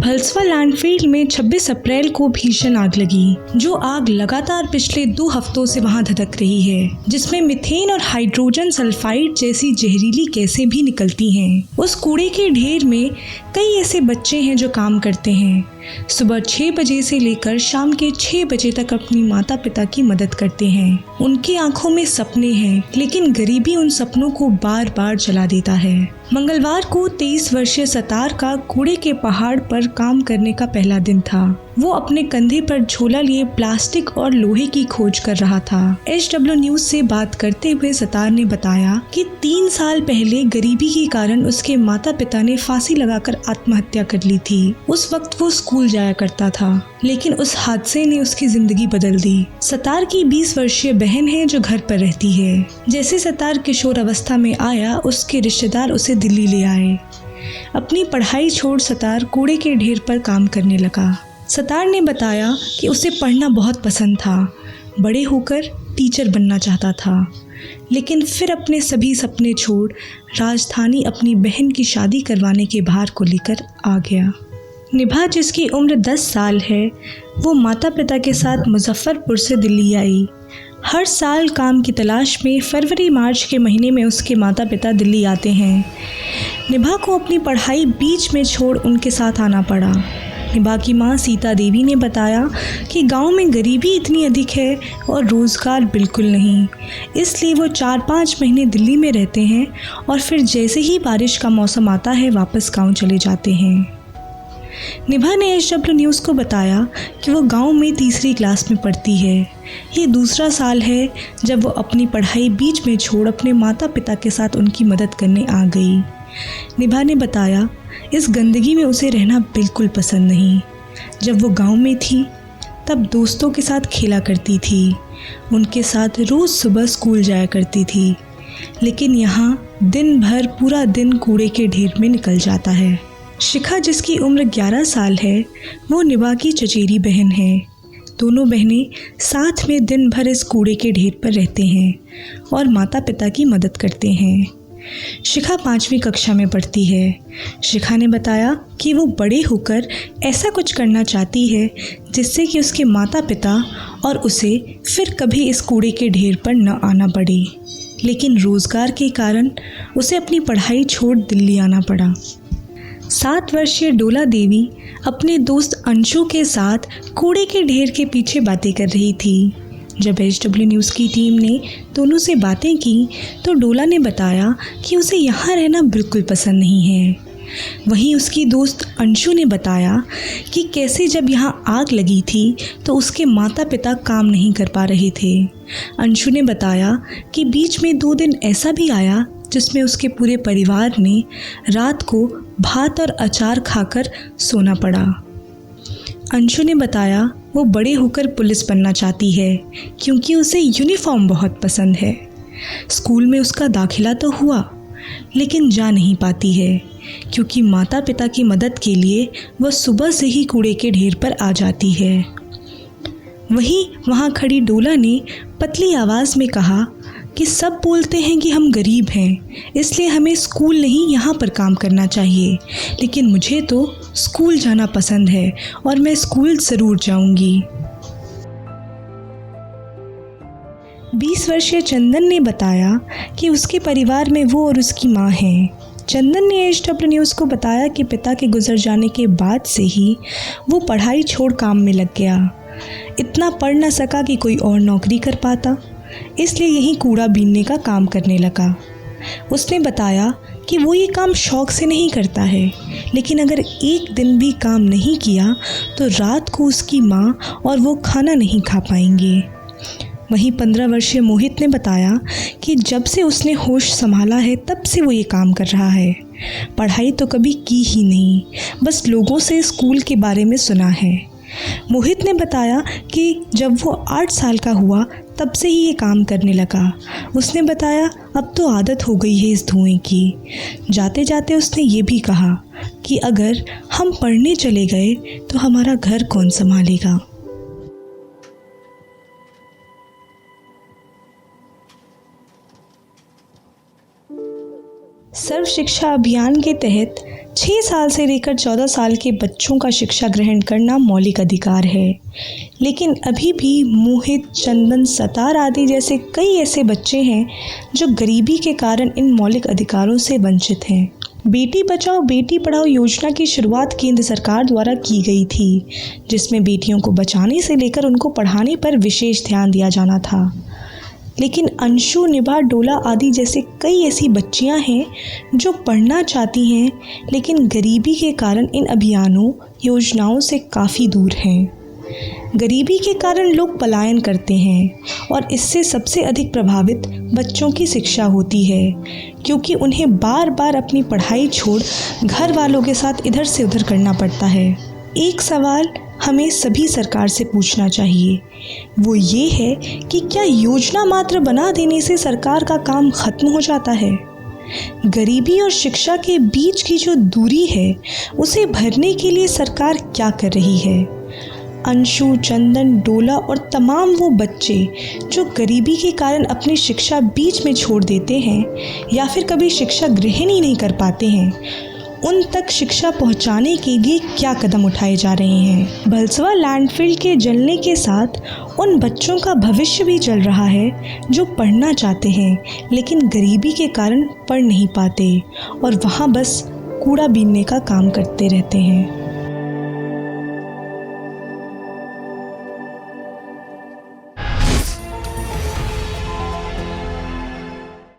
भलसवा लैंडफील्ड में 26 अप्रैल को भीषण आग लगी। जो आग लगातार पिछले 2 हफ्तों से वहां धधक रही है, जिसमें मीथेन और हाइड्रोजन सल्फाइड जैसी जहरीली गैसें भी निकलती हैं। उस कूड़े के ढेर में कई ऐसे बच्चे हैं जो काम करते हैं। सुबह 6 बजे से लेकर शाम के 6 बजे तक अपनी माता पिता की मदद करते हैं। उनकी आंखों में सपने हैं, लेकिन गरीबी उन सपनों को बार बार जला देता है। मंगलवार को 23 वर्षीय सतार का कूड़े के पहाड़ पर काम करने का पहला दिन था। वो अपने कंधे पर झोला लिए प्लास्टिक और लोहे की खोज कर रहा था। HW न्यूज से बात करते हुए सतार ने बताया कि 3 साल पहले गरीबी के कारण उसके माता पिता ने फांसी लगाकर आत्महत्या कर ली थी। उस वक्त वो स्कूल जाया करता था, लेकिन उस हादसे ने उसकी जिंदगी बदल दी। सतार की 20 वर्षीय बहन है जो घर पर रहती है। जैसे सतार किशोर अवस्था में आया, उसके रिश्तेदार उसे दिल्ली ले आए। अपनी पढ़ाई छोड़ सतार कूड़े के ढेर पर काम करने लगा। सतार ने बताया कि उसे पढ़ना बहुत पसंद था। बड़े होकर टीचर बनना चाहता था, लेकिन फिर अपने सभी सपने छोड़ राजधानी अपनी बहन की शादी करवाने के भार को लेकर आ गया। निभा, जिसकी उम्र 10 साल है, वो माता पिता के साथ मुजफ्फरपुर से दिल्ली आई। हर साल काम की तलाश में फरवरी मार्च के महीने में उसके माता पिता दिल्ली आते हैं। निभा को अपनी पढ़ाई बीच में छोड़ उनके साथ आना पड़ा। निभा की मां सीता देवी ने बताया कि गांव में गरीबी इतनी अधिक है और रोज़गार बिल्कुल नहीं, इसलिए वो 4-5 महीने दिल्ली में रहते हैं और फिर जैसे ही बारिश का मौसम आता है वापस गांव चले जाते हैं। निभा ने HW न्यूज़ को बताया कि वो गांव में 3री क्लास में पढ़ती है। ये दूसरा साल है जब वो अपनी पढ़ाई बीच में छोड़ अपने माता पिता के साथ उनकी मदद करने आ गई। निभा ने बताया, इस गंदगी में उसे रहना बिल्कुल पसंद नहीं। जब वो गांव में थी तब दोस्तों के साथ खेला करती थी, उनके साथ रोज़ सुबह स्कूल जाया करती थी, लेकिन यहाँ दिन भर पूरा दिन कूड़े के ढेर में निकल जाता है। शिखा, जिसकी उम्र 11 साल है, वो निभा की चचेरी बहन है। दोनों बहनें साथ में दिन भर इस कूड़े के ढेर पर रहते हैं और माता पिता की मदद करते हैं। शिखा 5वीं कक्षा में पढ़ती है। शिखा ने बताया कि वो बड़े होकर ऐसा कुछ करना चाहती है जिससे कि उसके माता पिता और उसे फिर कभी इस कूड़े के ढेर पर न आना पड़े, लेकिन रोज़गार के कारण उसे अपनी पढ़ाई छोड़ दिल्ली आना पड़ा। 7 वर्षीय डोला देवी अपने दोस्त अंशु के साथ कूड़े के ढेर के पीछे बातें कर रही थी। जब HW न्यूज़ की टीम ने दोनों से बातें की तो डोला ने बताया कि उसे यहाँ रहना बिल्कुल पसंद नहीं है। वहीं उसकी दोस्त अंशु ने बताया कि कैसे जब यहाँ आग लगी थी तो उसके माता पिता काम नहीं कर पा रहे थे। अंशु ने बताया कि बीच में 2 दिन ऐसा भी आया जिसमें उसके पूरे परिवार ने रात को भात और अचार खाकर सोना पड़ा। अंशु ने बताया वो बड़े होकर पुलिस बनना चाहती है क्योंकि उसे यूनिफॉर्म बहुत पसंद है। स्कूल में उसका दाखिला तो हुआ, लेकिन जा नहीं पाती है क्योंकि माता पिता की मदद के लिए वह सुबह से ही कूड़े के ढेर पर आ जाती है। वहीं वहाँ खड़ी डोला ने पतली आवाज़ में कहा कि सब बोलते हैं कि हम गरीब हैं, इसलिए हमें स्कूल नहीं यहाँ पर काम करना चाहिए, लेकिन मुझे तो स्कूल जाना पसंद है और मैं स्कूल ज़रूर जाऊँगी। 20 वर्षीय चंदन ने बताया कि उसके परिवार में वो और उसकी माँ हैं। चंदन ने HW न्यूज़ को बताया कि पिता के गुजर जाने के बाद से ही वो पढ़ाई छोड़ काम में लग गया। इतना पढ़ न सका कि कोई और नौकरी कर पाता, इसलिए यहीं कूड़ा बीनने का काम करने लगा। उसने बताया कि वो ये काम शौक से नहीं करता है, लेकिन अगर एक दिन भी काम नहीं किया तो रात को उसकी माँ और वो खाना नहीं खा पाएंगे। वहीं 15 वर्षीय मोहित ने बताया कि जब से उसने होश संभाला है तब से वो ये काम कर रहा है। पढ़ाई तो कभी की ही नहीं, बस लोगों से स्कूल के बारे में सुना है। मोहित ने बताया कि जब वो 8 साल का हुआ तब से ही ये काम करने लगा। उसने बताया अब तो आदत हो गई है इस धुएं की। जाते जाते उसने ये भी कहा कि अगर हम पढ़ने चले गए तो हमारा घर कौन संभालेगा। सर्व शिक्षा अभियान के तहत 6 साल से लेकर 14 साल के बच्चों का शिक्षा ग्रहण करना मौलिक अधिकार है, लेकिन अभी भी मोहित, चंदन, सतार आदि जैसे कई ऐसे बच्चे हैं जो गरीबी के कारण इन मौलिक अधिकारों से वंचित हैं। बेटी बचाओ बेटी पढ़ाओ योजना की शुरुआत केंद्र सरकार द्वारा की गई थी, जिसमें बेटियों को बचाने से लेकर उनको पढ़ाने पर विशेष ध्यान दिया जाना था। लेकिन अंशु, निभा, डोला आदि जैसे कई ऐसी बच्चियां हैं जो पढ़ना चाहती हैं, लेकिन गरीबी के कारण इन अभियानों, योजनाओं से काफ़ी दूर हैं। गरीबी के कारण लोग पलायन करते हैं और इससे सबसे अधिक प्रभावित बच्चों की शिक्षा होती है, क्योंकि उन्हें बार बार अपनी पढ़ाई छोड़ घर वालों के साथ इधर से उधर करना पड़ता है। एक सवाल हमें सभी सरकार से पूछना चाहिए, वो ये है कि क्या योजना मात्र बना देने से सरकार का काम खत्म हो जाता है? गरीबी और शिक्षा के बीच की जो दूरी है, उसे भरने के लिए सरकार क्या कर रही है? अंशु, चंदन, डोला और तमाम वो बच्चे जो गरीबी के कारण अपनी शिक्षा बीच में छोड़ देते हैं या फिर कभी शिक्षा ग्रहण ही नहीं कर पाते हैं, उन तक शिक्षा पहुंचाने के लिए क्या कदम उठाए जा रहे हैं? बलसवा लैंडफिल के जलने के साथ उन बच्चों का भविष्य भी जल रहा है जो पढ़ना चाहते हैं लेकिन गरीबी के कारण पढ़ नहीं पाते और वहाँ बस कूड़ा बीनने का काम करते रहते हैं।